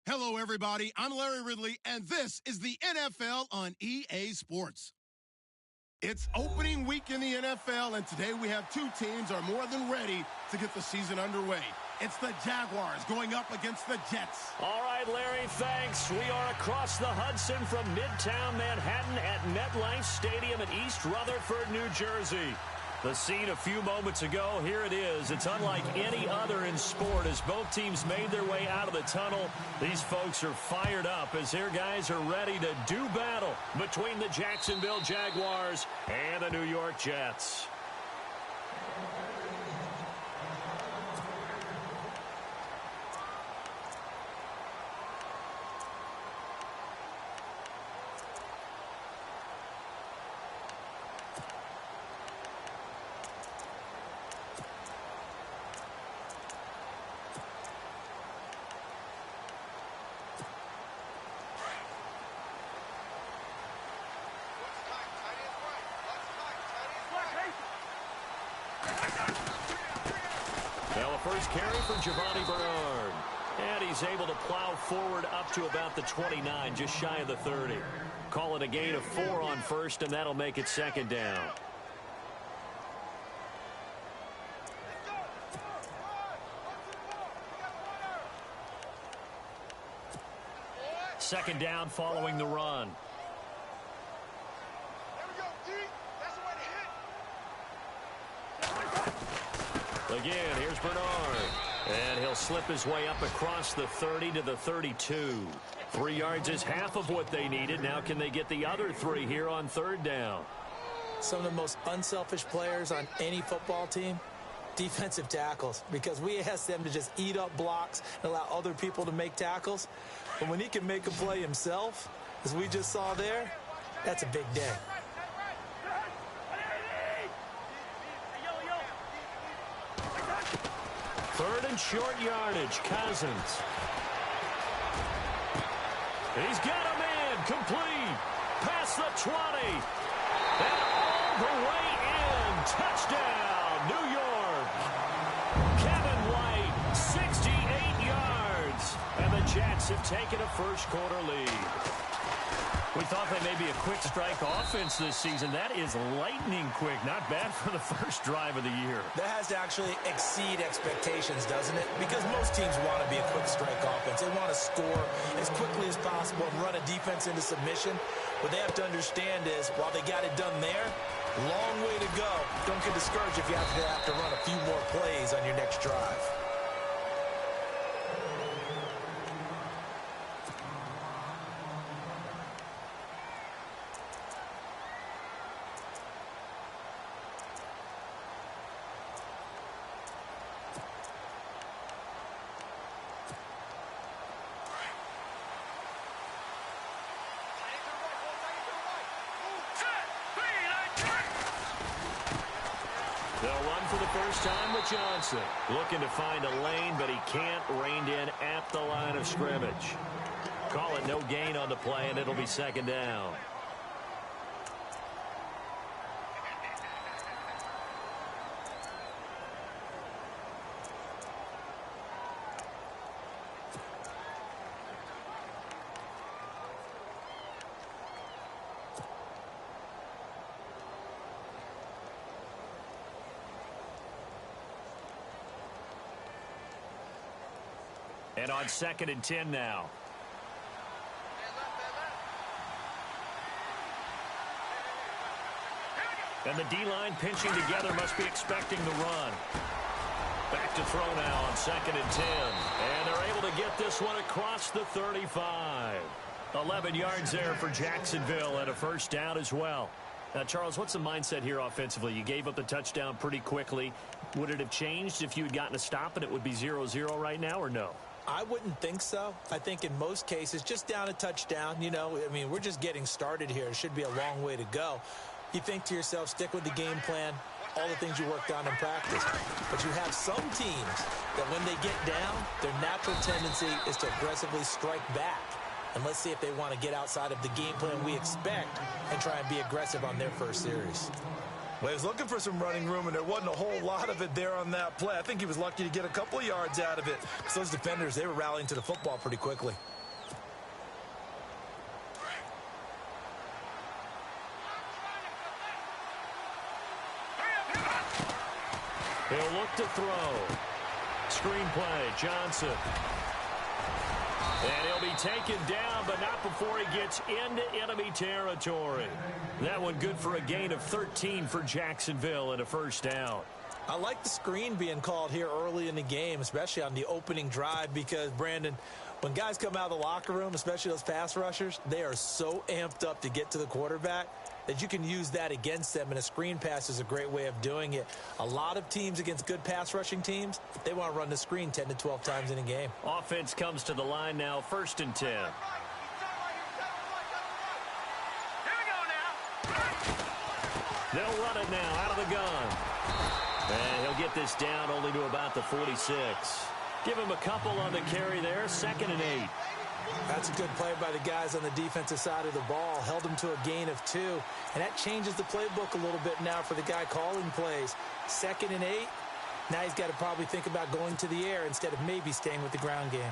Hello, everybody. I'm Larry Ridley, and this is the NFL on EA Sports. It's opening week in the NFL, and today we have two teams are more than ready to get the season underway. It's the Jaguars going up against the Jets. All right, Larry, thanks. We are across the Hudson from Midtown Manhattan at MetLife Stadium in East Rutherford, New Jersey. The scene a few moments ago, here it is. It's unlike any other in sport as both teams made their way out of the tunnel. These folks are fired up as their guys are ready to do battle between the Jacksonville Jaguars and the New York Jets. First carry for Giovanni Bernard. And he's able to plow forward up to about the 29, just shy of the 30. Call it a gain of 4 on first, and that'll make it second down. Second down following the run. Again, here's Bernard. And he'll slip his way up across the 30 to the 32. 3 yards is half of what they needed. Now can they get the other 3 here on third down? Some of the most unselfish players on any football team Defensive tackles, because we ask them to just eat up blocks and allow other people to make tackles. But when he can make a play himself, as we just saw there, that's a big day. Third and short yardage, Cousins. He's got a man, complete, past the 20, and all the way in, touchdown, New York. Kevin White, 68 yards, and the Jets have taken a first-quarter lead. We thought they may be a quick strike offense this season. That is lightning quick. Not bad for the first drive of the year. That has to actually exceed expectations, doesn't it? Because most teams want to be a quick strike offense. They want to score as quickly as possible and run a defense into submission. What they have to understand is, while they got it done there, long way to go. Don't get discouraged if you have to run a few more plays on your next drive. They'll run for the first time with Johnson. Looking to find a lane, but he can't. Reined in at the line of scrimmage. Call it no gain on the play, and it'll be second down. And on 2nd and 10 now. And the D-line pinching together, must be expecting the run. Back to throw now on 2nd and 10. And they're able to get this one across the 35. 11 yards there for Jacksonville and a first down as well. Now, Charles, what's the mindset here offensively? You gave up the touchdown pretty quickly. Would it have changed if you had gotten a stop and it would be 0-0 right now, or no? I wouldn't think so. I think in most cases, just down a touchdown, you know, I mean, we're just getting started here. It should be a long way to go. You think to yourself, stick with the game plan, all the things you worked on in practice. But you have some teams that when they get down, their natural tendency is to aggressively strike back. And let's see if they want to get outside of the game plan we expect and try and be aggressive on their first series. Well, he was looking for some running room, and there wasn't a whole lot of it there on that play. I think he was lucky to get a couple of yards out of it. So those defenders, they were rallying to the football pretty quickly. He'll look to throw. Screen play, Johnson. And he'll be taken down, but not before he gets into enemy territory. That one good for a gain of 13 for Jacksonville and a first down. I like the screen being called here early in the game, especially on the opening drive, because, Brandon, when guys come out of the locker room, especially those pass rushers, they are so amped up to get to the quarterback that you can use that against them, and a screen pass is a great way of doing it. A lot of teams against good pass rushing teams, they want to run the screen 10 to 12 times in a game. Offense comes to the line now, 1st and 10. They'll run it now out of the gun. And he'll get this down only to about the 46. Give him a couple on the carry there, 2nd and 8. That's a good play by the guys on the defensive side of the ball. Held him to a gain of 2. And that changes the playbook a little bit now for the guy calling plays. 2nd and 8. Now he's got to probably think about going to the air instead of maybe staying with the ground game.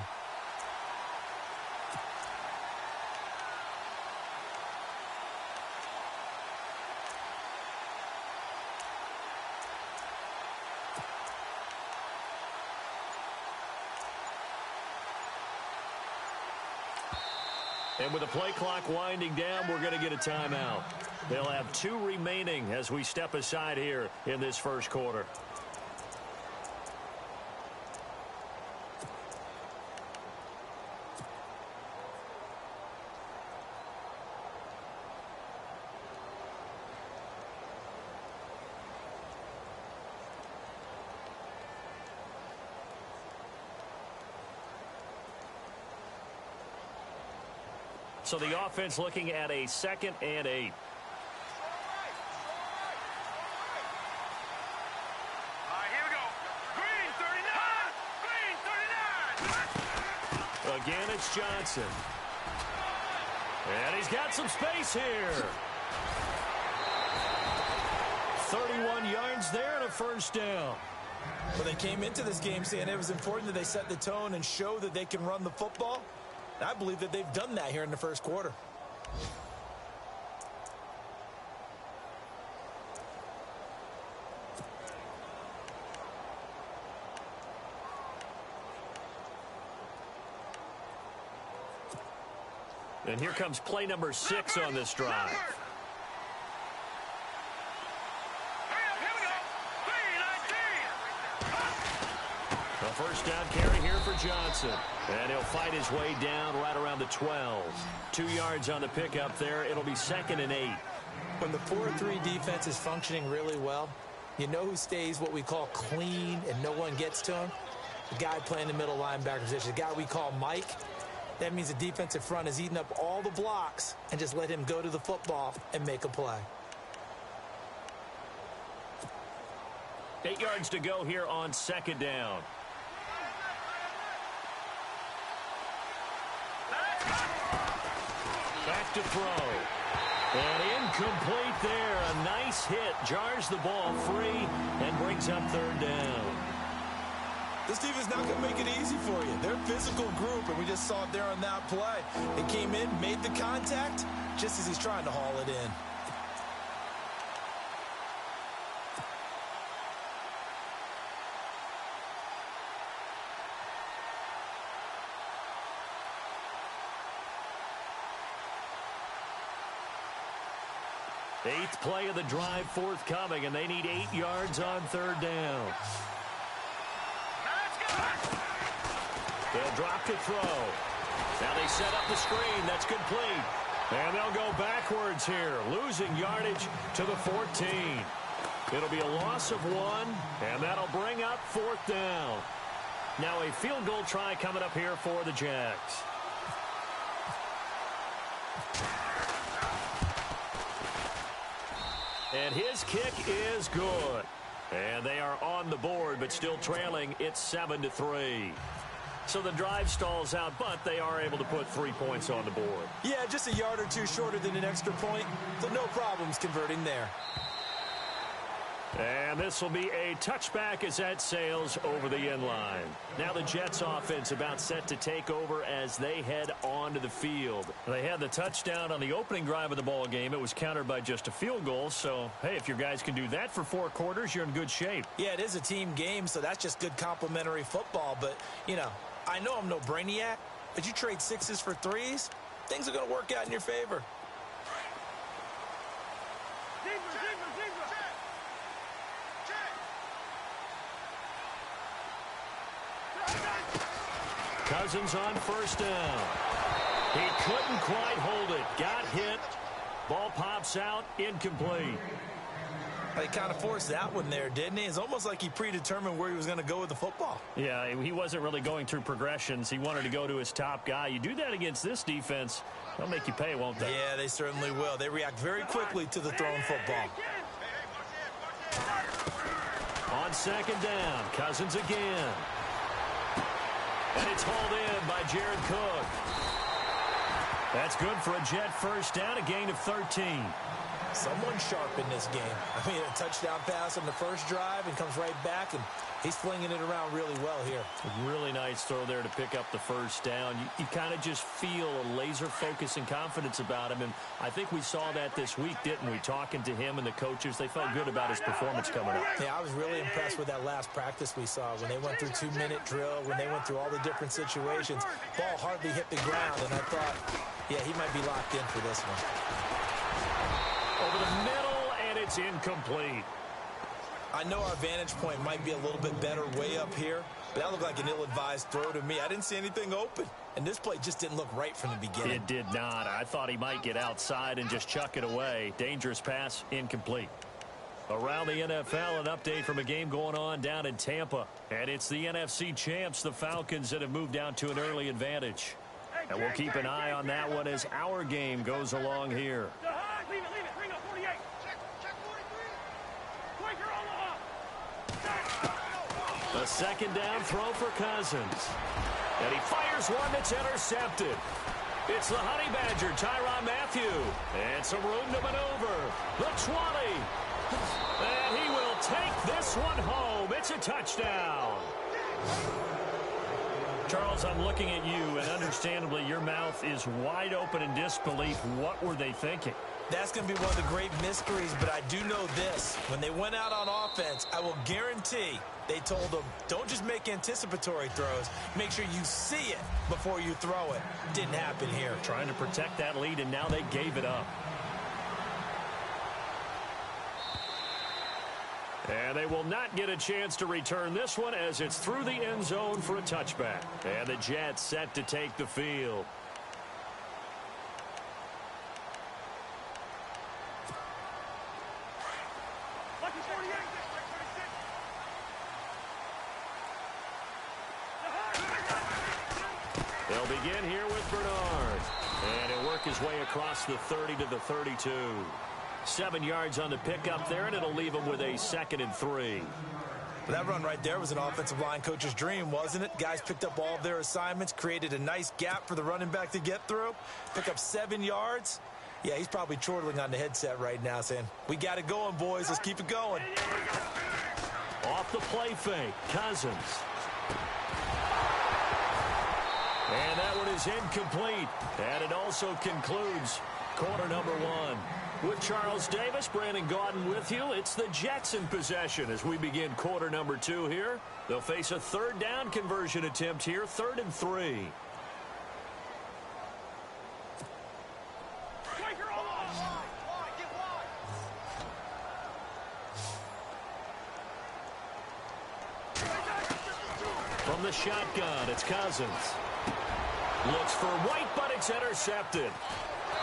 And with the play clock winding down, we're going to get a timeout. They'll have 2 remaining as we step aside here in this first quarter. So the offense looking at a 2nd and 8. Again, it's Johnson. And he's got some space here. 31 yards there and a first down. Well, they came into this game saying it was important that they set the tone and show that they can run the football. And I believe that they've done that here in the first quarter. And here comes play number 6 on this drive. A first down carry here for Johnson. And he'll fight his way down right around the 12. 2 yards on the pickup there. It'll be 2nd and 8. When the 4-3 defense is functioning really well, you know who stays what we call clean and no one gets to him? The guy playing the middle linebacker position, the guy we call Mike. That means the defensive front has eaten up all the blocks and just let him go to the football and make a play. 8 yards to go here on 2nd down. Back to throw. And incomplete there. A nice hit. Jars the ball free and brings up 3rd down. This defense not going to make it easy for you. They're a physical group, and we just saw it there on that play. They came in, made the contact, just as he's trying to haul it in. Eighth play of the drive forthcoming, and they need 8 yards on 3rd down. They'll drop to throw. Now they set up the screen. That's complete. And they'll go backwards here, losing yardage to the 14. It'll be a loss of 1, and that'll bring up 4th down. Now a field goal try coming up here for the Jags. And his kick is good. And they are on the board, but still trailing. It's 7-3. So the drive stalls out, but they are able to put 3 points on the board. Yeah, just a yard or two shorter than an extra point, so no problems converting there. And this will be a touchback as that sails over the end line. Now the Jets offense about set to take over as they head onto the field. They had the touchdown on the opening drive of the ball game. It was countered by just a field goal. So, hey, if your guys can do that for 4 quarters, you're in good shape. Yeah, it is a team game, so that's just good complimentary football. But, you know, I know I'm no brainiac, but you trade 6s for 3s, things are going to work out in your favor. Cousins on first down. He couldn't quite hold it. Got hit. Ball pops out. Incomplete. He kind of forced that one there, didn't he? It's almost like he predetermined where he was going to go with the football. Yeah, he wasn't really going through progressions. He wanted to go to his top guy. You do that against this defense, they'll make you pay, won't they? Yeah, they certainly will. They react very quickly to the thrown football. On second down, Cousins again. And it's hauled in by Jared Cook. That's good for a Jet first down, a gain of 13. Someone sharp in this game. I mean, a touchdown pass on the first drive and comes right back, and he's flinging it around really well here. A really nice throw there to pick up the first down. You kind of just feel a laser focus and confidence about him, and I think we saw that this week, didn't we? Talking to him and the coaches, they felt good about his performance coming up. Yeah, I was really impressed with that last practice we saw when they went through 2-minute drill, when they went through all the different situations. Ball hardly hit the ground, and I thought, yeah, he might be locked in for this one. Over the middle, and it's incomplete. I know our vantage point might be a little bit better way up here, but that looked like an ill-advised throw to me. I didn't see anything open, and this play just didn't look right from the beginning. It did not. I thought he might get outside and just chuck it away. Dangerous pass, incomplete. Around the NFL, an update from a game going on down in Tampa. And it's the NFC champs, the Falcons, that have moved down to an early advantage. And we'll keep an eye on that one as our game goes along here. Leave it. Bring up 48. Check 43. A second down throw for Cousins. And he fires one that's intercepted. It's the Honey Badger, Tyrann Mathieu. And some room to maneuver. The 20. And he will take this one home. It's a touchdown. Charles, I'm looking at you, and understandably, your mouth is wide open in disbelief. What were they thinking? That's going to be one of the great mysteries, but I do know this. When they went out on offense, I will guarantee they told them, don't just make anticipatory throws. Make sure you see it before you throw it. Didn't happen here. Trying to protect that lead, and now they gave it up. And they will not get a chance to return this one as it's through the end zone for a touchback. And the Jets set to take the field. They'll begin here with Bernard. And he'll work his way across the 30 to the 32. 7 yards on the pickup there, and it'll leave him with a 2nd and 3. That run right there was an offensive line coach's dream, wasn't it? Guys picked up all of their assignments, created a nice gap for the running back to get through, pick up 7 yards. Yeah, he's probably chortling on the headset right now saying, we got it going, boys. Let's keep it going. Off the play fake, Cousins. And that one is incomplete. And it also concludes quarter number 1. With Charles Davis, Brandon Gaudin with you. It's the Jets in possession as we begin quarter number 2 here. They'll face a third down conversion attempt here, 3rd and 3. From the shotgun, it's Cousins. Looks for White, but it's intercepted.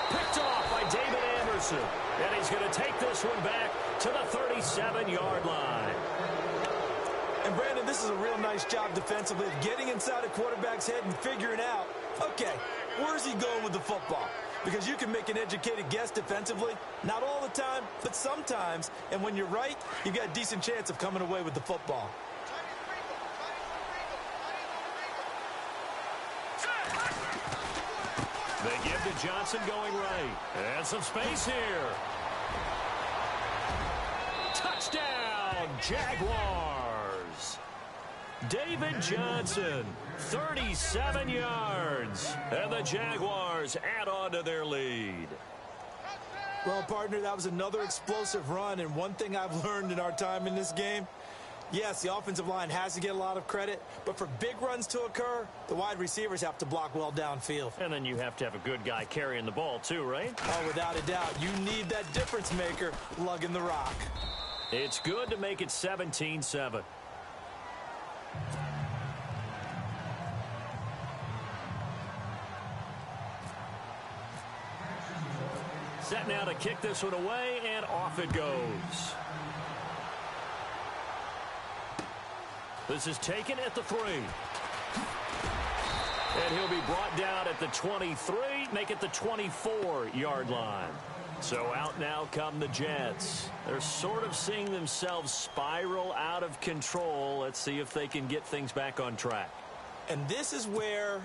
Picked off by David Anderson. And he's going to take this one back to the 37-yard line. And, Brandon, this is a real nice job defensively of getting inside a quarterback's head and figuring out, okay, where's he going with the football? Because you can make an educated guess defensively. Not all the time, but sometimes. And when you're right, you've got a decent chance of coming away with the football. They give to Johnson going right. And some space here. Touchdown, Jaguars. David Johnson, 37 yards. And the Jaguars add on to their lead. Well, partner, that was another explosive run. And one thing I've learned in our time in this game, yes, the offensive line has to get a lot of credit, but for big runs to occur, the wide receivers have to block well downfield. And then you have to have a good guy carrying the ball too, right? Oh, without a doubt. You need that difference maker lugging the rock. It's good to make it 17-7. Set now to kick this one away, and off it goes. This is taken at the 3. And he'll be brought down at the 23, make it the 24-yard line. So out now come the Jets. They're sort of seeing themselves spiral out of control. Let's see if they can get things back on track. And this is where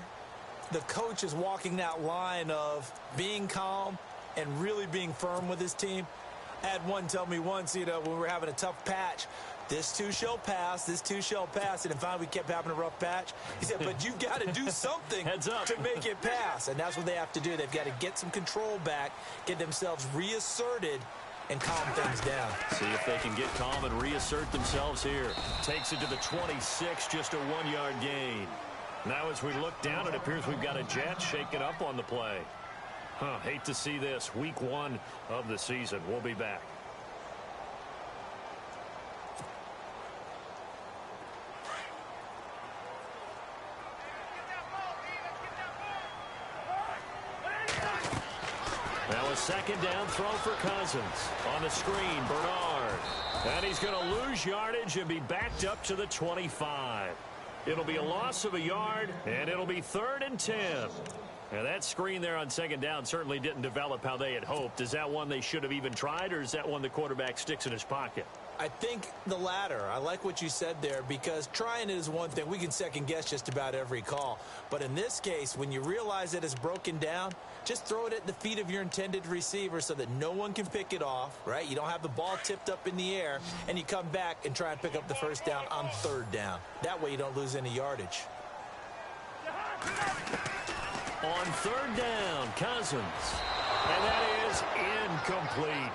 the coach is walking that line of being calm and really being firm with his team. I had one tell me once, when we were having a tough patch, this too shall pass, this too shall pass. And finally we kept having a rough patch. He said, but you've got to do something Heads up. to make it pass. And that's what they have to do. They've got to get some control back, get themselves reasserted, and calm things down. See if they can get calm and reassert themselves here. Takes it to the 26, just a 1-yard gain. Now as we look down, it appears we've got a Jet shaking up on the play. Hate to see this. Week 1 of the season. We'll be back. Now a second down throw for Cousins. On the screen, Bernard. And he's going to lose yardage and be backed up to the 25. It'll be a loss of a yard, and it'll be 3rd and 10. And that screen there on second down certainly didn't develop how they had hoped. Is that one they should have even tried, or is that one the quarterback sticks in his pocket? I think the latter. I like what you said there, because trying it is one thing. We can second guess just about every call. But in this case, when you realize that it's broken down, just throw it at the feet of your intended receiver so that no one can pick it off, right? You don't have the ball tipped up in the air, and you come back and try and pick up the first down on third down. That way you don't lose any yardage. On third down, Cousins. And that is incomplete.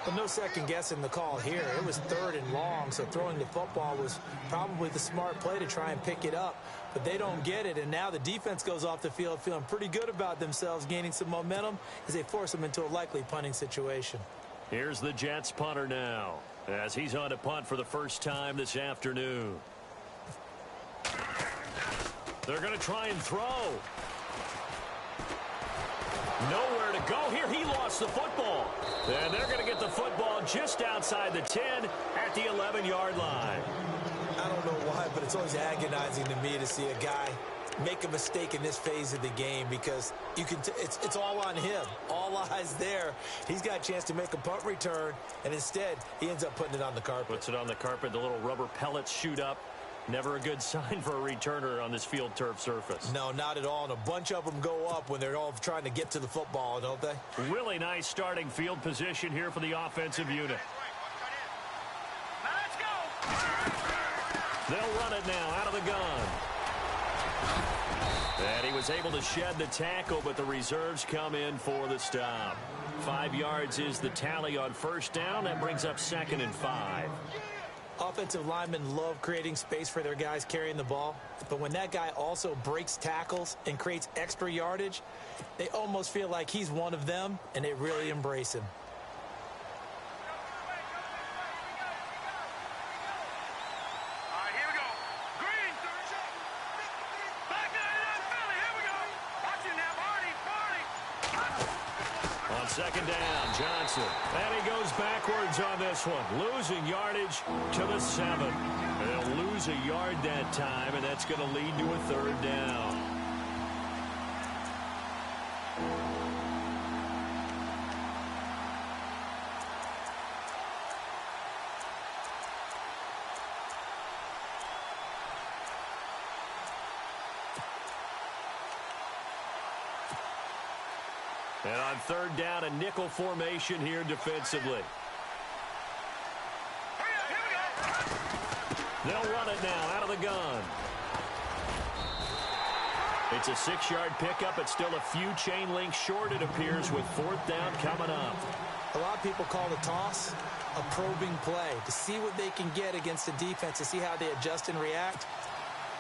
But no second guessing the call here. It was third and long, so throwing the football was probably the smart play to try and pick it up. But they don't get it, and now the defense goes off the field feeling pretty good about themselves, gaining some momentum as they force them into a likely punting situation. Here's the Jets punter now, as he's on to punt for the first time this afternoon. They're going to try and throw. Nowhere to go here. He lost the football. And they're going to get the football just outside the 10 at the 11-yard line. I don't know why, but it's always agonizing to me to see a guy make a mistake in this phase of the game, because you can it's all on him. All eyes there. He's got a chance to make a punt return, and instead he ends up putting it on the carpet. Puts it on the carpet. The little rubber pellets shoot up. Never a good sign for a returner on this field turf surface. No, not at all. And a bunch of them go up when they're all trying to get to the football, don't they? Really nice starting field position here for the offensive unit. Now let's go. They'll run it now out of the gun. And he was able to shed the tackle, but the reserves come in for the stop. 5 yards is the tally on first down. That brings up 2nd and 5. Offensive linemen love creating space for their guys carrying the ball, but when that guy also breaks tackles and creates extra yardage, they almost feel like he's one of them, and they really embrace him. All right, here we go. Green. Back in Philly. Here we go. Watch it now, Barney. On second down, Johnson. And he goes backwards on this one. Losing yardage to the 7. They'll lose a yard that time, and that's going to lead to a third down. And on third down, a nickel formation here defensively. They'll run it now out of the gun. It's a 6-yard pickup. It's still a few chain links short, it appears, with 4th down coming up. A lot of people call the toss a probing play to see what they can get against the defense, to see how they adjust and react.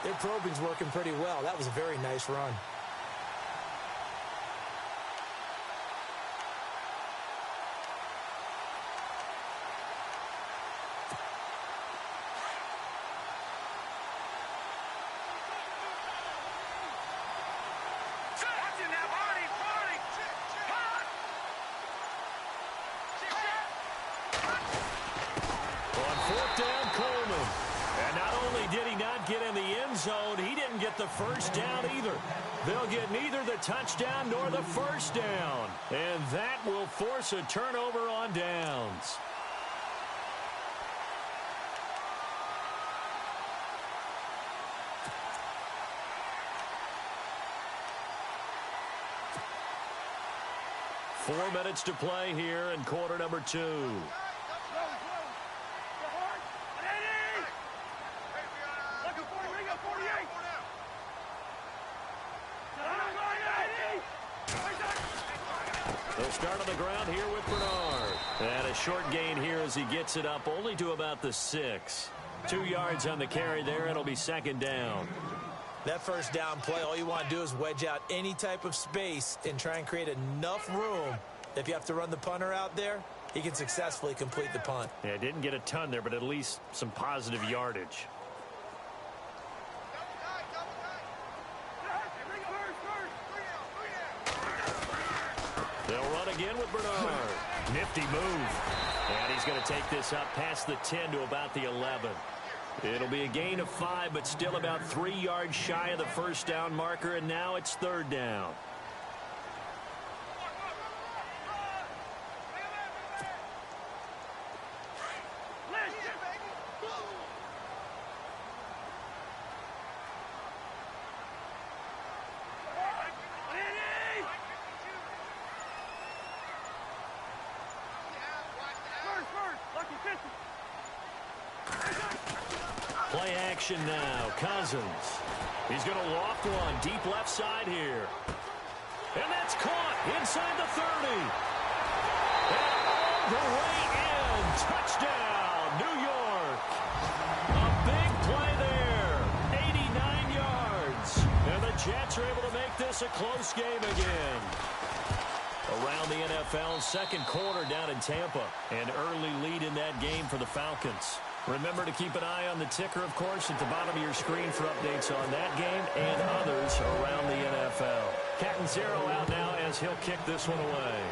Their probing's working pretty well. That was a very nice run. He didn't get the first down either. They'll get neither the touchdown nor the first down. And that will force a turnover on downs. Four minutes to play here in quarter number 2. They'll start on the ground here with Bernard. And a short gain here as he gets it up only to about the 6. 2 yards on the carry there. It'll be 2nd down. That first down play, all you want to do is wedge out any type of space and try and create enough room. If you have to run the punter out there, he can successfully complete the punt. Yeah, didn't get a ton there, but at least some positive yardage. They'll run again with Bernard. Nifty move. And he's going to take this up past the 10 to about the 11. It'll be a gain of 5, but still about 3 yards shy of the first down marker, and now it's 3rd down. Play action now. Cousins. He's going to loft one. Deep left side here. And that's caught inside the 30. And all the way in. Touchdown, New York. A big play there. 89 yards. And the Jets are able to make this a close game again. Around the NFL, second quarter down in Tampa. An early lead in that game for the Falcons. Remember to keep an eye on the ticker, of course, at the bottom of your screen for updates on that game and others around the NFL. Cat and Zero out now as he'll kick this one away.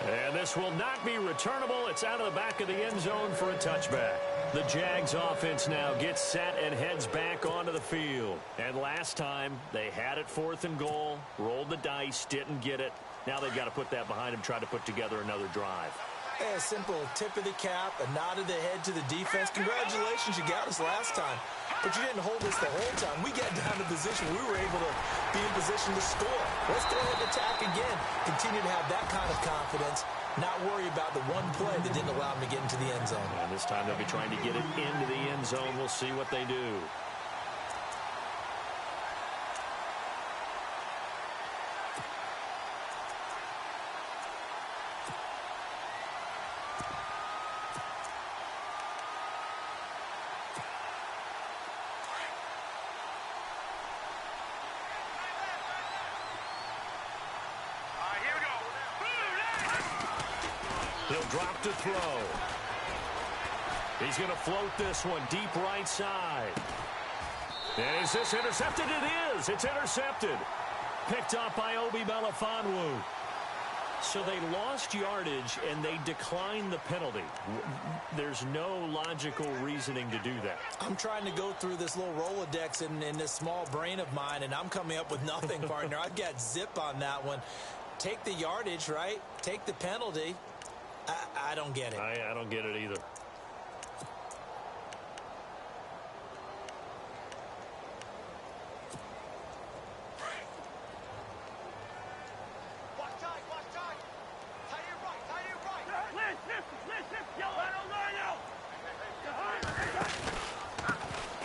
And this will not be returnable. It's out of the back of the end zone for a touchback. The Jags offense now gets set and heads back onto the field. And last time, they had it 4th and goal, rolled the dice, didn't get it. Now they've got to put that behind them, try to put together another drive. A simple tip of the cap, a nod of the head to the defense. Congratulations, you got us last time. But you didn't hold us the whole time. We got down to position. We were able to be in position to score. Let's go ahead and attack again. Continue to have that kind of confidence. Not worry about the one play that didn't allow them to get into the end zone. And this time they'll be trying to get it into the end zone. We'll see what they do. He'll drop to throw. He's going to float this one deep right side. And is this intercepted? It is. It's intercepted. Picked up by Obi Melifonwu. So they lost yardage, and they declined the penalty. There's no logical reasoning to do that. I'm trying to go through this little Rolodex in this small brain of mine, and I'm coming up with nothing, partner. I've got zip on that one. Take the yardage, right? Take the penalty. I don't get it. I don't get it either.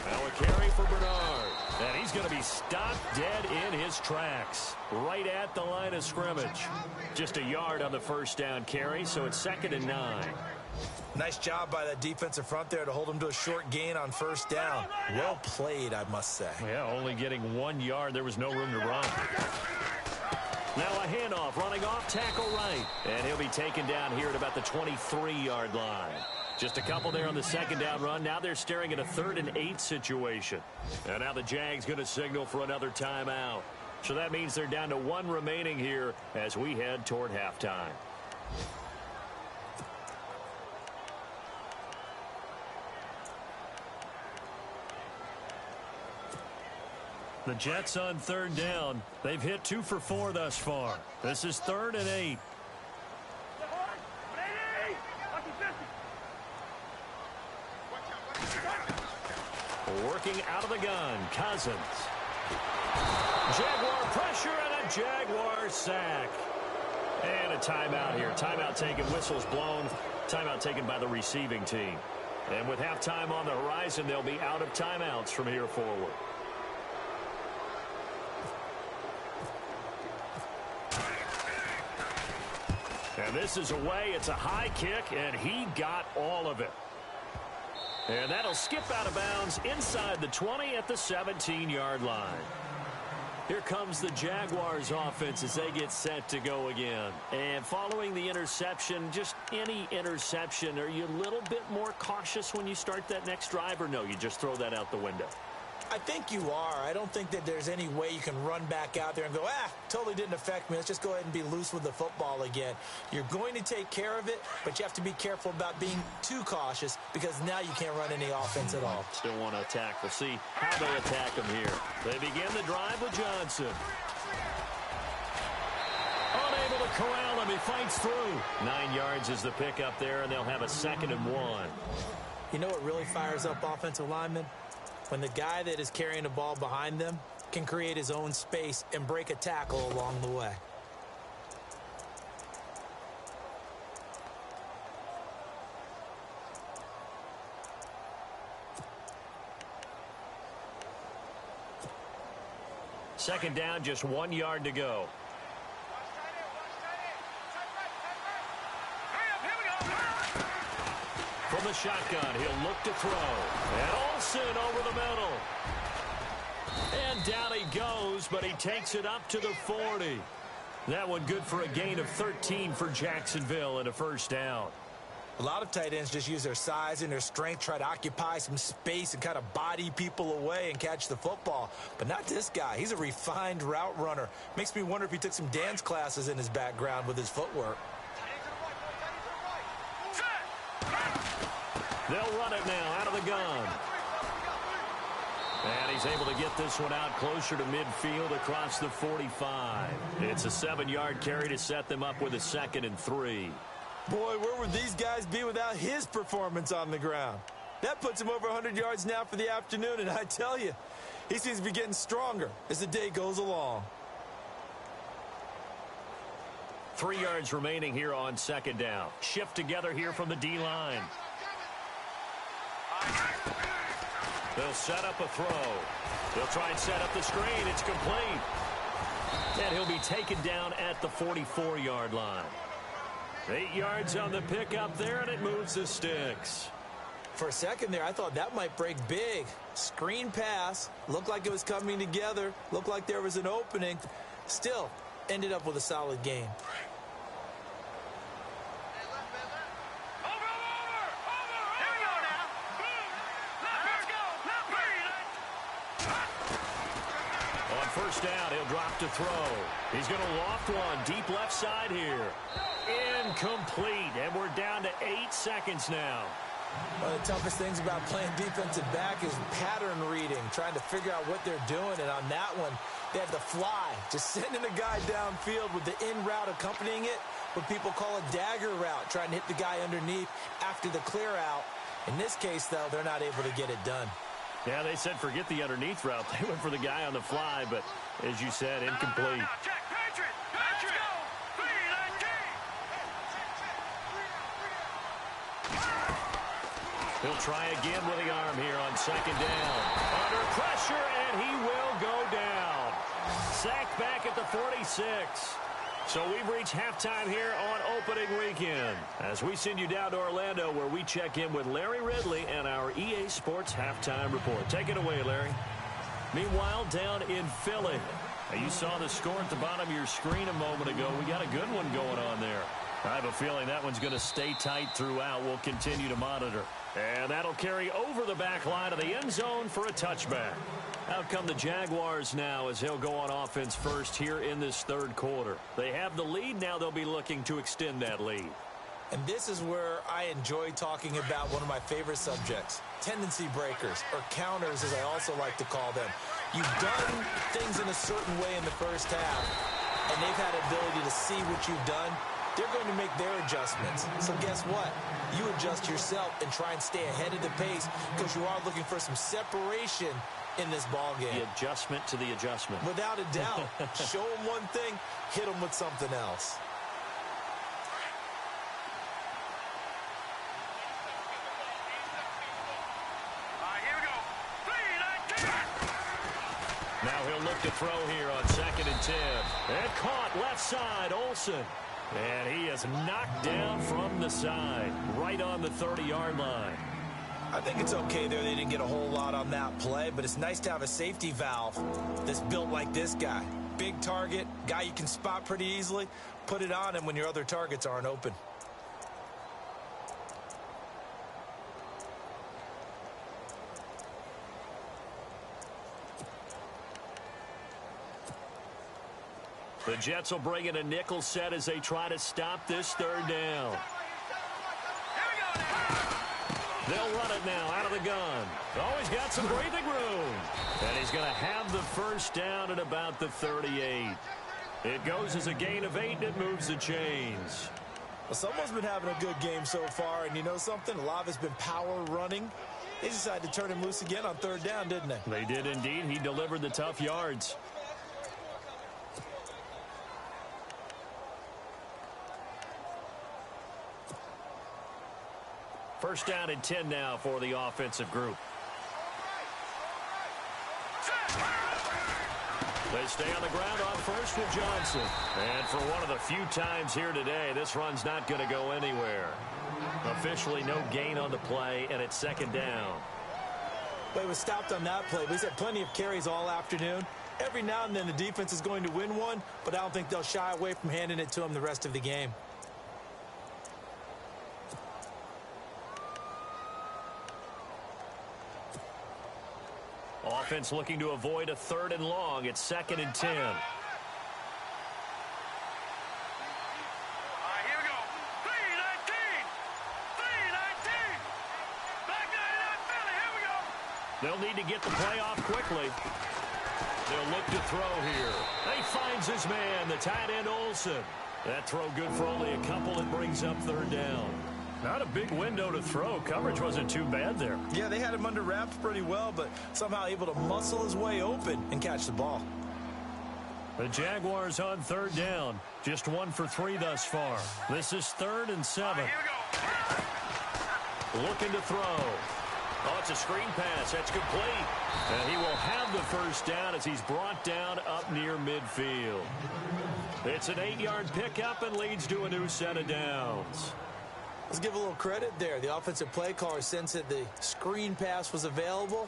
Now a carry for Bernard. And he's going to be stopped dead in his tracks. Right at the line of scrimmage. Just a yard on the first down carry, so it's 2nd and 9. Nice job by that defensive front there to hold him to a short gain on first down. Well played, I must say. Yeah, only getting 1 yard. There was no room to run. Now a handoff, running off tackle right. And he'll be taken down here at about the 23-yard line. Just a couple there on the second down run. Now they're staring at a 3rd and 8 situation. And now the Jags going to signal for another timeout. So that means they're down to 1 remaining here as we head toward halftime. The Jets on 3rd down. They've hit 2 for 4 thus far. This is 3rd and 8. Working out of the gun, Cousins. Jaguar pressure and a Jaguar sack. And a timeout here. Timeout taken, whistles blown. Timeout taken by the receiving team. And with halftime on the horizon, they'll be out of timeouts from here forward. And this is away. It's a high kick, and he got all of it. And that'll skip out of bounds inside the 20 at the 17-yard line. Here comes the Jaguars offense as they get set to go again. And following the interception, just any interception, are you a little bit more cautious when you start that next drive, or no, you just throw that out the window? I think you are. I don't think that there's any way you can run back out there and go, totally didn't affect me. Let's just go ahead and be loose with the football again. You're going to take care of it, but you have to be careful about being too cautious because now you can't run any offense at all. Still want to attack. We'll see how they attack them here. They begin the drive with Johnson. Unable to corral him. He fights through. 9 yards is the pickup there, and they'll have a 2nd and 1. You know what really fires up offensive linemen? When the guy that is carrying the ball behind them can create his own space and break a tackle along the way. second down, just 1 yard to go. From the shotgun, he'll look to throw. And Olsen over the middle. And down he goes, but he takes it up to the 40. That one good for a gain of 13 for Jacksonville and a first down. A lot of tight ends just use their size and their strength, try to occupy some space and kind of body people away and catch the football. But not this guy. He's a refined route runner. Makes me wonder if he took some dance classes in his background with his footwork. They'll run it now out of the gun. And he's able to get this one out closer to midfield across the 45. It's a 7-yard carry to set them up with a 2nd and 3. Boy, where would these guys be without his performance on the ground? That puts him over 100 yards now for the afternoon, and I tell you, he seems to be getting stronger as the day goes along. 3 yards remaining here on 2nd down. Shift together here from the D-line. They'll set up a throw. They'll try and set up the screen. It's complete. And he'll be taken down at the 44-yard line. 8 yards on the pickup there, and it moves the sticks. For a second there, I thought that might break big. Screen pass. Looked like it was coming together. Looked like there was an opening. Still, ended up with a solid game. First down, he'll drop to throw. He's going to loft one deep left side here. Incomplete, and we're down to 8 seconds now. One of the toughest things about playing defensive back is pattern reading, trying to figure out what they're doing. And on that one, they had to fly, just sending a guy downfield with the in route accompanying it, what people call a dagger route, trying to hit the guy underneath after the clear out. In this case, though, they're not able to get it done. Yeah, they said forget the underneath route. They went for the guy on the fly, but as you said, incomplete. Check, Patriot! Patriot! He'll try again with the arm here on 2nd down. Under pressure, and he will go down. Sacked back at the 46. So we've reached halftime here on opening weekend as we send you down to Orlando where we check in with Larry Ridley and our EA Sports halftime report. Take it away, Larry. Meanwhile, down in Philly, you saw the score at the bottom of your screen a moment ago. We got a good one going on there. I have a feeling that one's going to stay tight throughout. We'll continue to monitor. And that'll carry over the back line of the end zone for a touchback. Out come the Jaguars now as he'll go on offense first here in this 3rd quarter. They have the lead. Now they'll be looking to extend that lead. And this is where I enjoy talking about one of my favorite subjects, tendency breakers, or counters as I also like to call them. You've done things in a certain way in the first half, and they've had the ability to see what you've done. They're going to make their adjustments. So guess what? You adjust yourself and try and stay ahead of the pace because you are looking for some separation in this ball game. The adjustment to the adjustment. Without a doubt. Show them one thing, hit them with something else. Here we go. 3-19. Now he'll look to throw here on 2nd and 10. And caught left side, Olsen. And he is knocked down from the side, right on the 30-yard line. I think it's okay there. They didn't get a whole lot on that play, but it's nice to have a safety valve that's built like this guy. Big target, guy you can spot pretty easily. Put it on him when your other targets aren't open. The Jets will bring in a nickel set as they try to stop this 3rd down. They'll run it now out of the gun. Oh, he's got some breathing room. And he's going to have the first down at about the 38. It goes as a gain of 8, and it moves the chains. Well, someone's been having a good game so far, and you know something? A lot of it's been power running. They decided to turn him loose again on 3rd down, didn't they? They did indeed. He delivered the tough yards. First down and 10 now for the offensive group. They stay on the ground on first with Johnson. And for one of the few times here today, this run's not going to go anywhere. Officially no gain on the play, and it's second down. But it was stopped on that play. He's had plenty of carries all afternoon. Every now and then the defense is going to win one, but I don't think they'll shy away from handing it to him the rest of the game. Offense looking to avoid a 3rd and long. It's 2nd and 10. All right, here we go. 3-19. 3-19. Back 99 Philly. Here we go. They'll need to get the play off quickly. They'll look to throw here. He finds his man, the tight end Olsen. That throw good for only a couple and brings up 3rd down. Not a big window to throw. Coverage wasn't too bad there. Yeah, they had him under wraps pretty well, but somehow able to muscle his way open and catch the ball. The Jaguars on 3rd down. Just 1 for 3 thus far. This is 3rd and 7. Here we go. Looking to throw. Oh, it's a screen pass. That's complete. And he will have the 1st down as he's brought down up near midfield. It's an 8-yard pickup and leads to a new set of downs. Let's give a little credit there. The offensive play caller sensed that the screen pass was available.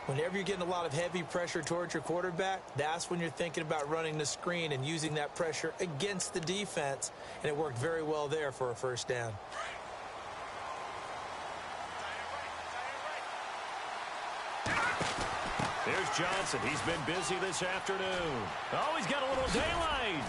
Whenever you're getting a lot of heavy pressure towards your quarterback, that's when you're thinking about running the screen and using that pressure against the defense. And it worked very well there for a 1st down. Here's Johnson. He's been busy this afternoon. Oh, he's got a little daylight.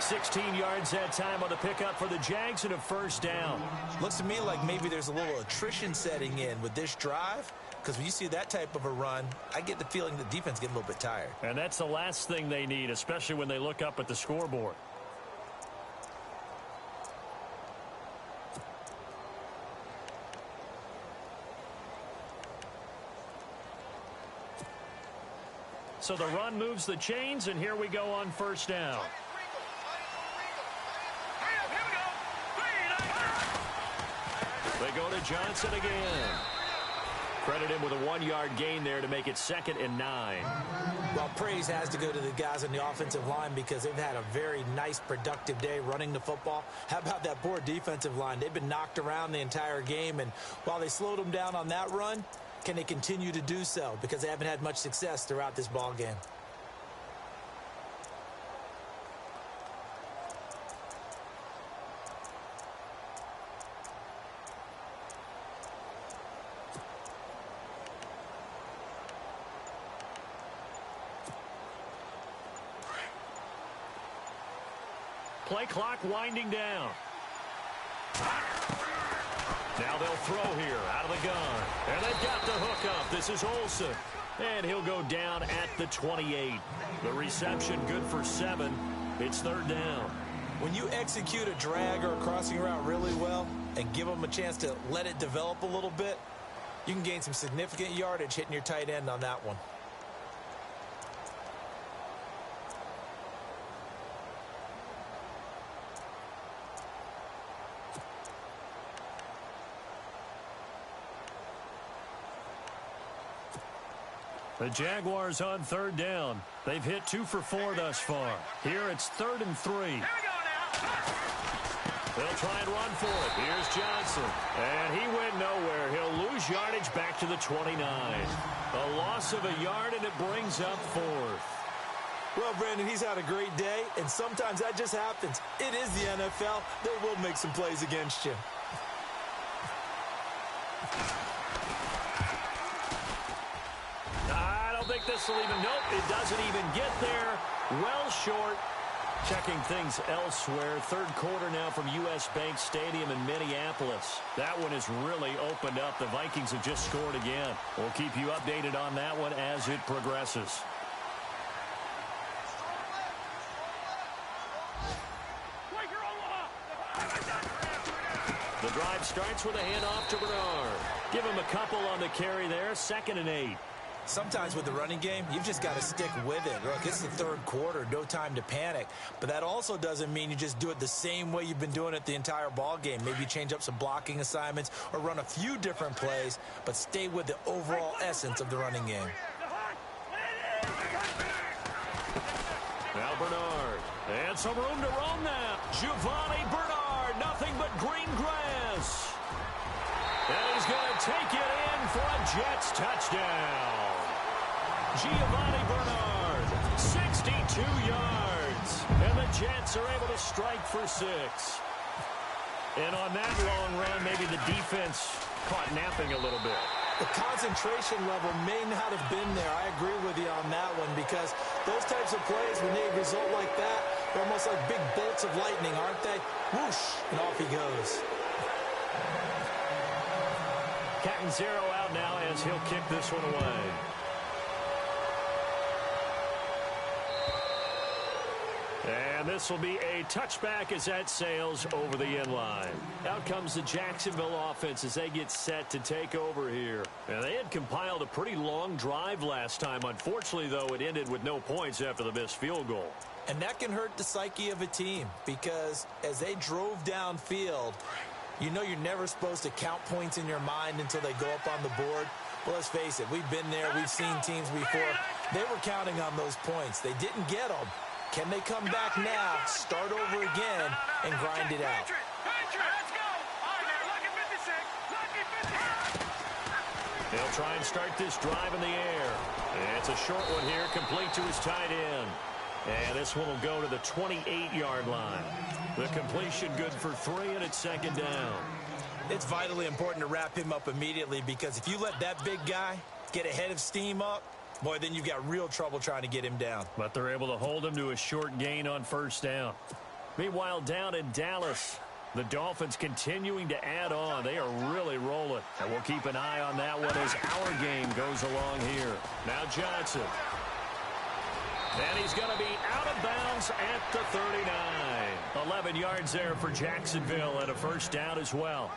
16 yards that time on the pickup for the Jags and a 1st down. Looks to me like maybe there's a little attrition setting in with this drive, because when you see that type of a run, I get the feeling the defense getting a little bit tired. And that's the last thing they need, especially when they look up at the scoreboard. So the run moves the chains, and here we go on 1st down. They go to Johnson again. Credit him with a 1-yard gain there to make it 2nd and 9. Well, praise has to go to the guys on the offensive line because they've had a very nice, productive day running the football. How about that poor defensive line? They've been knocked around the entire game, and while they slowed them down on that run, can they continue to do so? Because they haven't had much success throughout this ball game. Play clock winding down. Now they'll throw here out of the gun. And they've got the hook up. This is Olsen. And he'll go down at the 28. The reception good for 7. It's 3rd down. When you execute a drag or a crossing route really well and give them a chance to let it develop a little bit, you can gain some significant yardage hitting your tight end on that one. The Jaguars on 3rd down. They've hit 2 for 4 thus far. Here it's 3rd and 3. Here we go now. They'll try and run for it. Here's Johnson. And he went nowhere. He'll lose yardage back to the 29. A loss of a yard, and it brings up 4th. Well, Brandon, he's had a great day, and sometimes that just happens. It is the NFL. They will make some plays against you. This will even, nope, it doesn't even get there. Well short. Checking things elsewhere. 3rd quarter now from U.S. Bank Stadium in Minneapolis. That one has really opened up. The Vikings have just scored again. We'll keep you updated on that one as it progresses. The drive starts with a handoff to Bernard. Give him a couple on the carry there. 2nd and 8. Sometimes with the running game, you've just got to stick with it. Look, it's the 3rd quarter, no time to panic. But that also doesn't mean you just do it the same way you've been doing it the entire ball game. Maybe change up some blocking assignments or run a few different plays, but stay with the overall essence of the running game. got some room to roam now. Giovanni Bernard, nothing but green grass. And he's going to take it in for a Jets touchdown. Giovanni Bernard, 62 yards. And the Jets are able to strike for 6. And on that long run, maybe the defense caught napping a little bit. The concentration level may not have been there. I agree with you on that one because those types of plays, when they result like that, they're almost like big bolts of lightning, aren't they? Whoosh, and off he goes. Catanzaro out now as he'll kick this one away. And this will be a touchback as that sails over the end line. Out comes the Jacksonville offense as they get set to take over here. And they had compiled a pretty long drive last time. Unfortunately, though, it ended with no points after the missed field goal. And that can hurt the psyche of a team because as they drove downfield, you know you're never supposed to count points in your mind until they go up on the board. Well, let's face it, we've been there. We've seen teams before. They were counting on those points. They didn't get them. Can they come back now, start over again, and grind it out? Let's go. All right, now, lucky 56. Lucky 56. They'll try and start this drive in the air. And it's a short one here, complete to his tight end. And this one will go to the 28-yard line. The completion good for 3, and it's second down. It's vitally important to wrap him up immediately because if you let that big guy get ahead of steam up, boy, then you've got real trouble trying to get him down. But they're able to hold him to a short gain on first down. Meanwhile, down in Dallas, the Dolphins continuing to add on. They are really rolling. And we'll keep an eye on that one as our game goes along here. Now Johnson. And he's going to be out of bounds at the 39. 11 yards there for Jacksonville and a first down as well.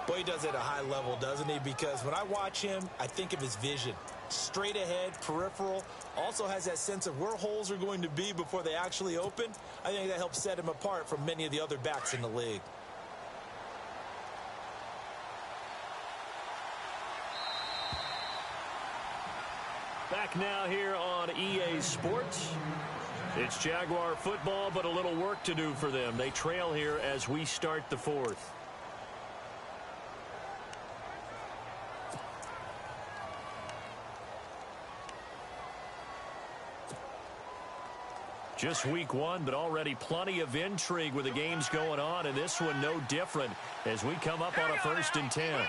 Boy, he does it at a high level, doesn't he? Because when I watch him, I think of his vision. Straight ahead, peripheral, also has that sense of where holes are going to be before they actually open. I think that helps set him apart from many of the other backs in the league. Back now here on EA Sports. It's Jaguar football, but a little work to do for them. They trail here as we start the fourth. Just week 1, but already plenty of intrigue with the games going on, and this one no different as we come up on a 1st and 10.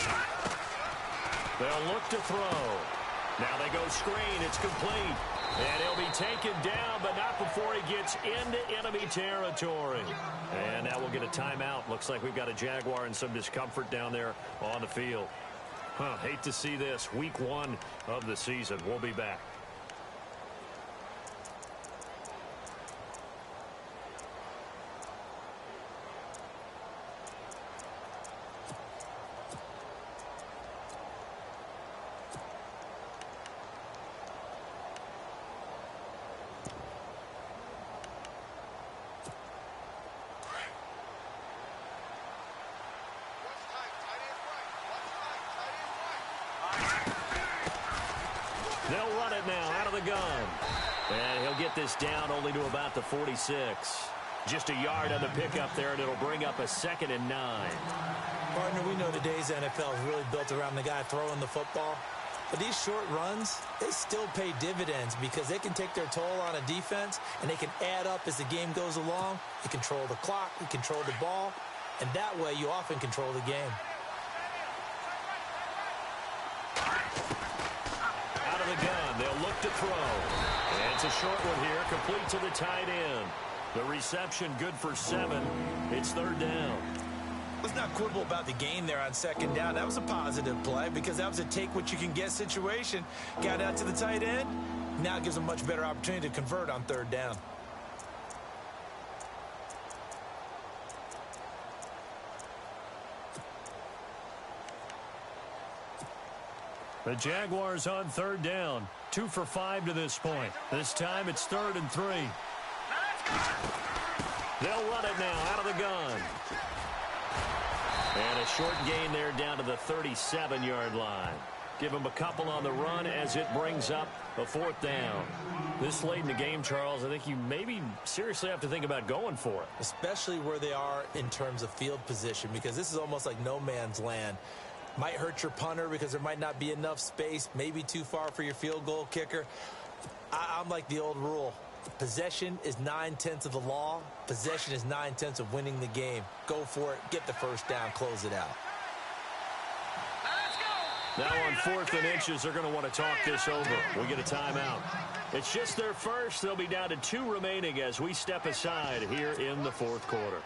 They'll look to throw. Now they go screen. It's complete. And he'll be taken down, but not before he gets into enemy territory. And now we'll get a timeout. Looks like we've got a Jaguar in some discomfort down there on the field. Hate to see this. Week 1 of the season. We'll be back. They'll run it now out of the gun. And he'll get this down only to about the 46. Just a yard on the pickup there, and it'll bring up a 2nd and 9. Partner, we know today's NFL is really built around the guy throwing the football. But these short runs, they still pay dividends because they can take their toll on a defense, and they can add up as the game goes along. You control the clock, you control the ball, and that way you often control the game. Out of the gun, they'll look to throw. And it's a short one here, complete to the tight end. The reception good for 7. It's 3rd down. Let's not quibble about the gain there on 2nd down. That was a positive play because that was a take-what-you-can-get situation. Got out to the tight end. Now it gives a much better opportunity to convert on 3rd down. The Jaguars on 3rd down. 2 for 5 to this point. This time it's 3rd and 3. They'll run it now out of the gun. And a short gain there down to the 37-yard line. Give him a couple on the run as it brings up a 4th down. This late in the game, Charles, I think you maybe seriously have to think about going for it. Especially where they are in terms of field position, because this is almost like no man's land. Might hurt your punter because there might not be enough space, maybe too far for your field goal kicker. I'm like the old rule. Possession is 9/10 of the law. Possession is 9/10 of winning the game. Go for it. Get the first down. Close it out. Now on 4th and inches, they're going to want to talk this over. We get a timeout. It's just their first. They'll be down to 2 remaining as we step aside here in the 4th quarter.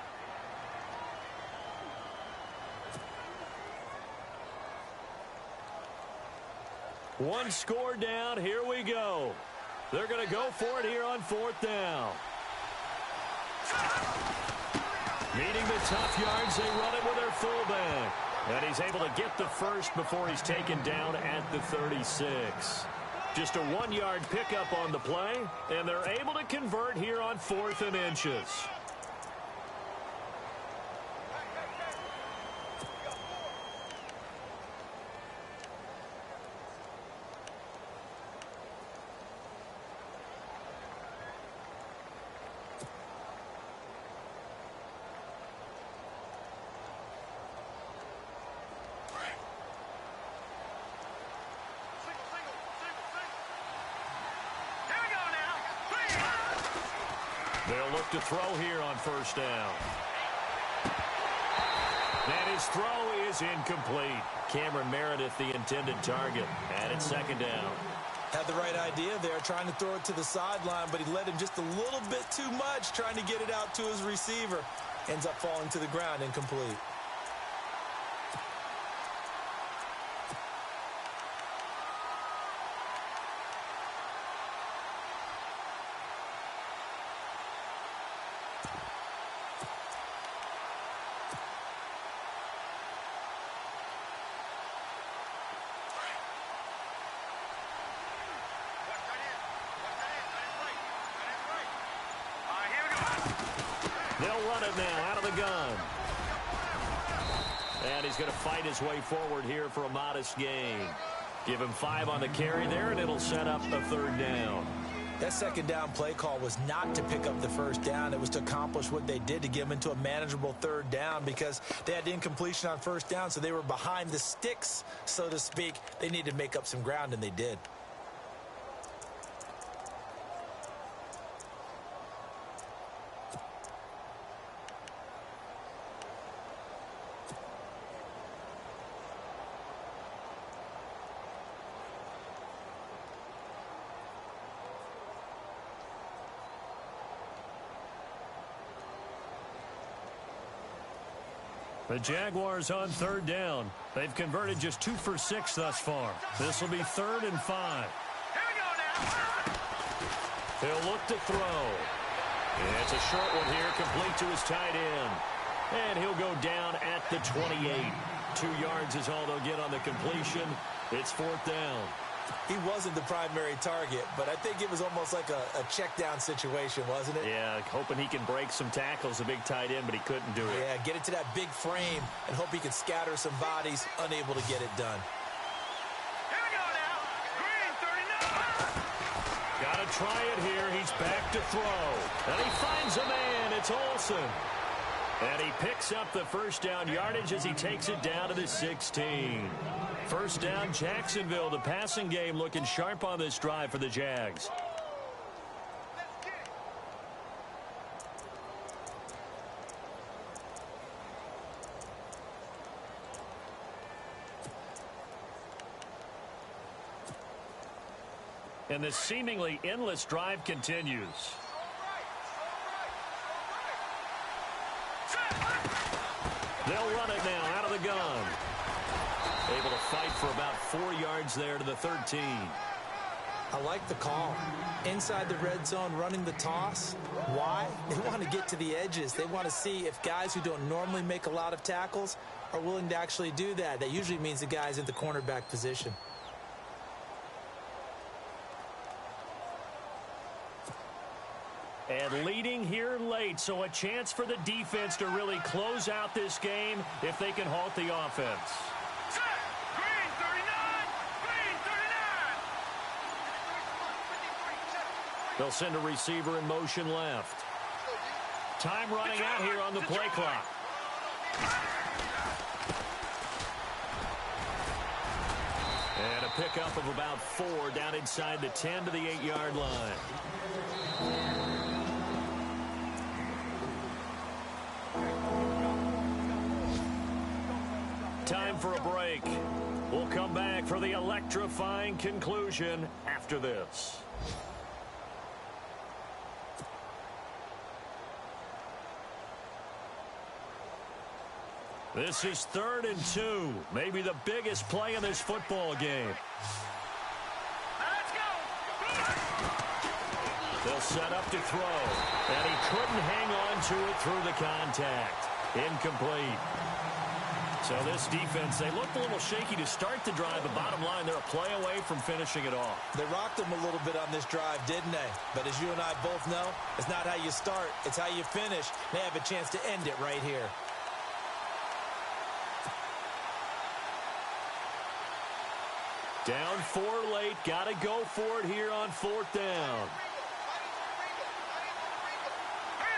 One score down. Here we go. They're going to go for it here on 4th down. Needing the tough yards, they run it with their fullback. And he's able to get the first before he's taken down at the 36. Just a 1-yard pickup on the play, and they're able to convert here on 4th and inches. They'll look to throw here on 1st down. And his throw is incomplete. Cameron Meredith, the intended target, and it's 2nd down. Had the right idea there, trying to throw it to the sideline, but he led him just a little bit too much, trying to get it out to his receiver. Ends up falling to the ground, incomplete. They'll run it now out of the gun. And he's going to fight his way forward here for a modest gain. Give him 5 on the carry there, and it'll set up a 3rd down. That 2nd down play call was not to pick up the 1st down. It was to accomplish what they did, to get them into a manageable 3rd down, because they had incompletion on 1st down, so they were behind the sticks, so to speak. They needed to make up some ground, and they did. The Jaguars on 3rd down. They've converted just 2 for 6 thus far. This will be 3rd and 5. Here we go now. He'll look to throw. It's a short one here, complete to his tight end. And he'll go down at the 28. 2 yards is all they'll get on the completion. It's 4th down. He wasn't the primary target, but I think it was almost like a check down situation, wasn't it? Yeah, hoping he can break some tackles, a big tight end, but he couldn't do it. Yeah, get it to that big frame and hope he can scatter some bodies, unable to get it done. Here we go now. Green, 39. Got to try it here. He's back to throw. And he finds a man. It's Olsen. And he picks up the 1st down yardage as he takes it down to the 16. 1st down, Jacksonville. The passing game looking sharp on this drive for the Jags. And the seemingly endless drive continues. They'll run it now out of the gun. Able to fight for about 4 yards there to the 13. I like the call. Inside the red zone, running the toss. Why? They want to get to the edges. They want to see if guys who don't normally make a lot of tackles are willing to actually do that. That usually means the guys at the cornerback position. And leading here late, so a chance for the defense to really close out this game if they can halt the offense. Green, 39. They'll send a receiver in motion left. Time running out here on the play clock. And a pickup of about 4 down inside the 10 to the 8-yard line. Time for a break. We'll come back for the electrifying conclusion after this. This is 3rd and 2. Maybe the biggest play in this football game. Let's go. They'll set up to throw. And he couldn't hang on to it through the contact. Incomplete. So this defense, they looked a little shaky to start the drive, but bottom line, they're a play away from finishing it off. They rocked them a little bit on this drive, didn't they? But as you and I both know, it's not how you start, it's how you finish. They have a chance to end it right here. Down 4 late, got to go for it here on 4th down.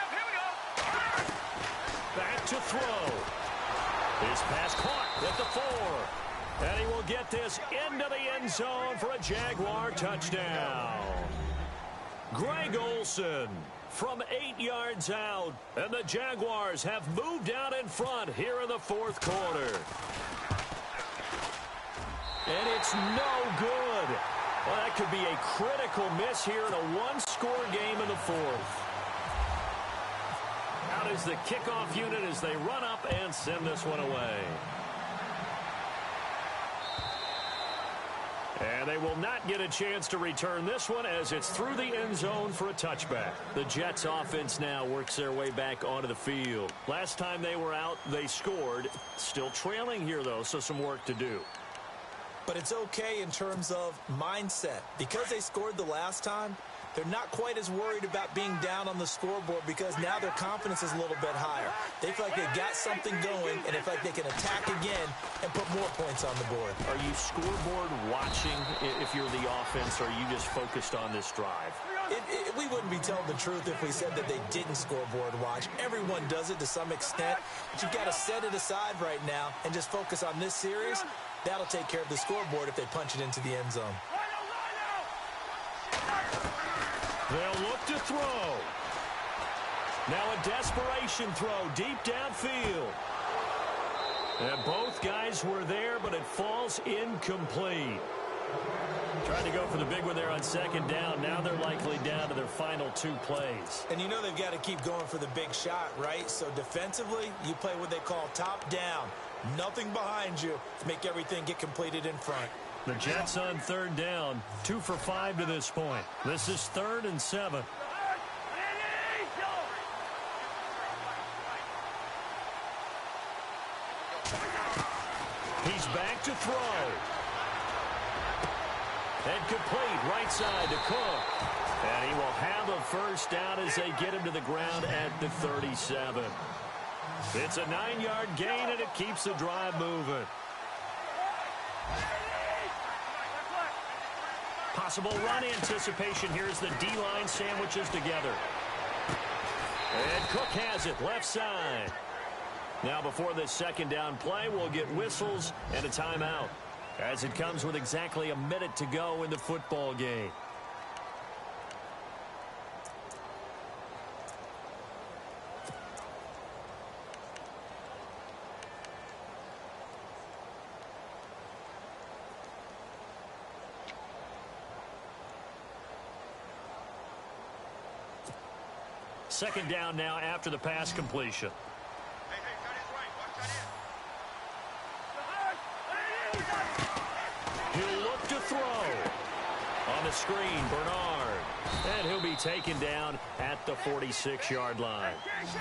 Here we go. Back to throw. His pass caught at the 4. And he will get this into the end zone for a Jaguar touchdown. Greg Olsen from 8 yards out. And the Jaguars have moved out in front here in the 4th quarter. And it's no good. Well, that could be a critical miss here in a one-score game in the 4th. Out is the kickoff unit as they run up and send this one away. And they will not get a chance to return this one as it's through the end zone for a touchback. The Jets offense now works their way back onto the field. Last time they were out, they scored. Still trailing here, though, so some work to do. But it's okay in terms of mindset. Because they scored the last time, they're not quite as worried about being down on the scoreboard because now their confidence is a little bit higher. They feel like they've got something going, and they feel like they can attack again and put more points on the board. Are you scoreboard watching if you're the offense, or are you just focused on this drive? We wouldn't be telling the truth if we said that they didn't scoreboard watch. Everyone does it to some extent, but you've got to set it aside right now and just focus on this series. That'll take care of the scoreboard if they punch it into the end zone. They'll look to throw. Now a desperation throw deep downfield. And both guys were there, but it falls incomplete. Trying to go for the big one there on 2nd down. Now they're likely down to their final 2 plays. And you know they've got to keep going for the big shot, right? So defensively, you play what they call top down. Nothing behind you to make everything get completed in front. The Jets on 3rd down, 2 for 5 to this point. This is 3rd and 7. He's back to throw. And complete right side to Cook. And he will have a first down as they get him to the ground at the 37. It's a 9-yard gain, and it keeps the drive moving. Possible run anticipation here as the D-line sandwiches together. And Cook has it left side. Now before this 2nd down play, we'll get whistles and a timeout, as it comes with exactly a minute to go in the football game. Second down now after the pass completion. He'll look to throw. On the screen, Bernard. And he'll be taken down at the 46-yard line.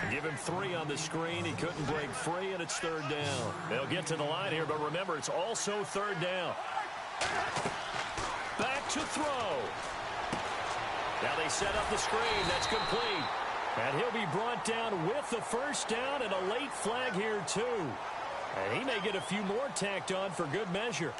Give him 3 on the screen. He couldn't break free, and it's 3rd down. They'll get to the line here, but remember, it's also 3rd down. Back to throw. Now they set up the screen. That's complete. And he'll be brought down with the first down and a late flag here, too. And he may get a few more tacked on for good measure.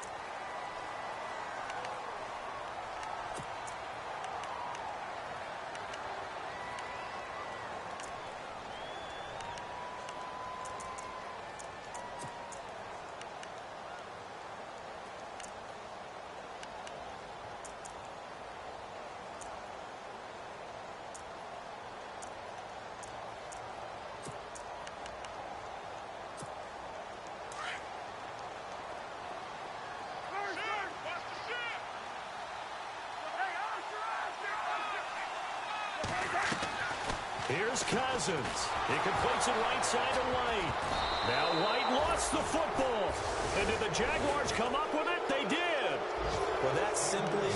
Here's Cousins. He completes it right side to White. Now White lost the football. And did the Jaguars come up with it? They did. Well, that simply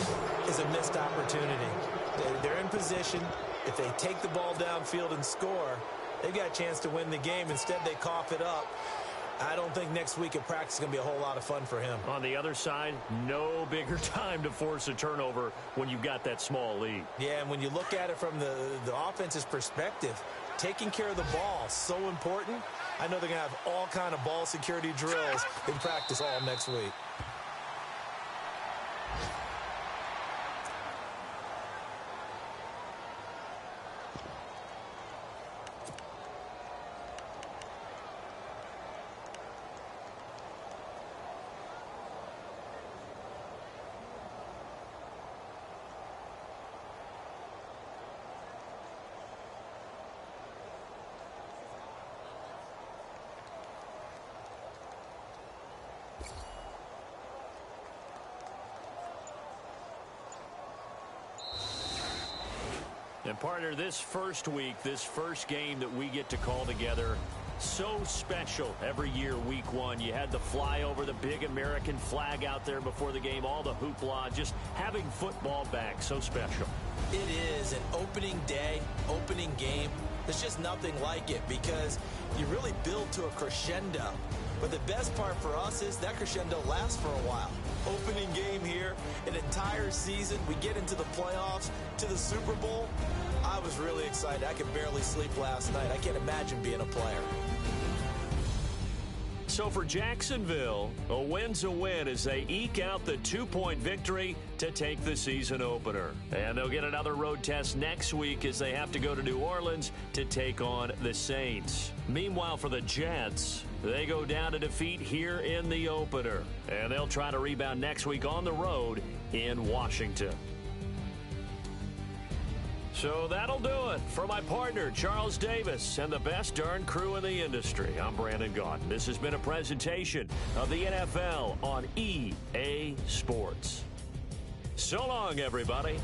is a missed opportunity. They're in position. If they take the ball downfield and score, they've got a chance to win the game. Instead, they cough it up. I don't think next week at practice is going to be a whole lot of fun for him. On the other side, no bigger time to force a turnover when you've got that small lead. Yeah, and when you look at it from the offense's perspective, taking care of the ball is so important. I know they're going to have all kind of ball security drills in practice all next week. And partner, this first week, this first game that we get to call together, so special every year, week one. You had the flyover, the big American flag out there before the game, all the hoopla, just having football back, so special. It is an opening day, opening game. There's just nothing like it because you really build to a crescendo. But the best part for us is that crescendo lasts for a while. Opening game here, an entire season. We get into the playoffs, to the Super Bowl. I was really excited. I could barely sleep last night. I can't imagine being a player. So for Jacksonville, a win's a win as they eke out the 2-point victory to take the season opener. And they'll get another road test next week as they have to go to New Orleans to take on the Saints. Meanwhile, for the Jets, they go down to defeat here in the opener. And they'll try to rebound next week on the road in Washington. So that'll do it for my partner, Charles Davis, and the best darn crew in the industry. I'm Brandon Gaudin. This has been a presentation of the NFL on EA Sports. So long, everybody.